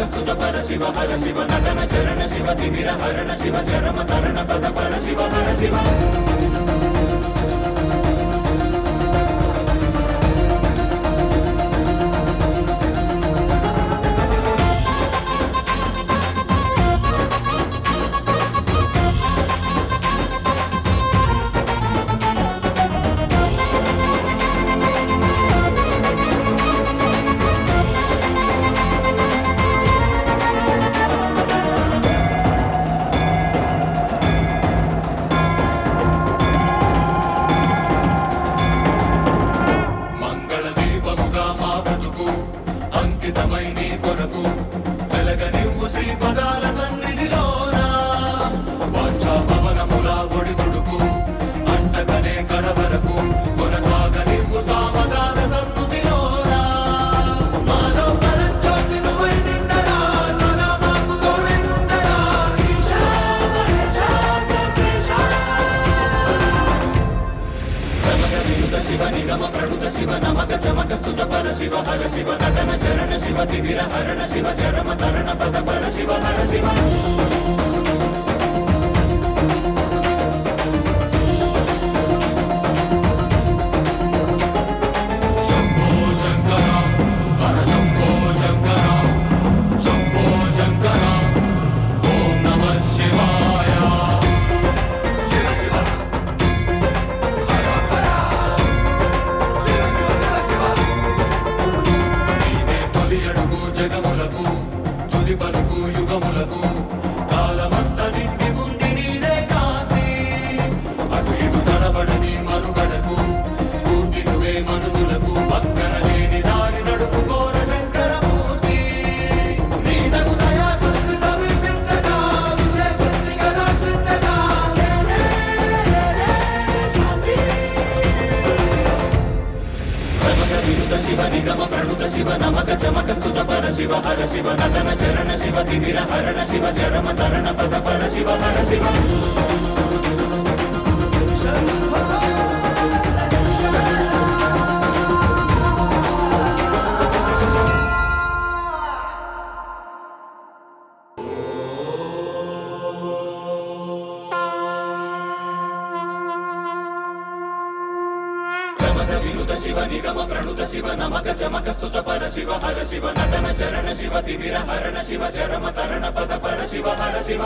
స్తుత పర శివ హర శివ నటన చరణ శివ తిమిర హరణ శివ చరమ తరణ పద పర శివ హర శివ అంకితమై నీ కొరకు వెలగనివ్వు శ్రీపదాల సన్నిధిలోన వాంఛా పవనముల ఒడిదుడుకు అంటకనే కడవరకు కొనసాగనివ్వు సామగాన సన్నుతిలోన మాలో పరంజ్యోతి నువ్వై నిండరా సదా మాకు తోడై ఉండరా ఈశా మహేశా సర్వేశా ప్రమగ వినుత శివ నిగమ ప్రణుత శివ నమక చమక స్తుత పర శివ హర శివ నటన చరణ శివ తిమిర హరణ శివ చరమ తరణ పద పర శివ హర శివ శంభో శంకర హర శంభో శంకర శంభో శంకర ఓం నమః శివాయ శివ శివ జగములకు తుది పలుకు యుగములకు కాలమంత నిండి ఉంది నీరే కాంతి అటు ఇటు తడబడని మనుగడకు స్ఫూర్తి నువ్వే మనుషులకు పక్కన లేని దారి నడుపుకోర శంకరమూర్తి నీదగు దయా దృష్టి సమీపించగా విశేషించి కటాక్షించగా వినుత శివ నిగమ ప్రణుత శివ నమక చమక స్తుత పర శివ హర శివ నటన చరణ శివ తిమిర హరణ శివ చరమ తరణ పద పర శివ హర శివ వినుత శివ నిగమ ప్రణుత శివ నమక చమక స్తుత పర శివ హర శివ నటన చరణ శివ తిమిర హరణ శివ చరమ తరణ పద పర శివ హర శివ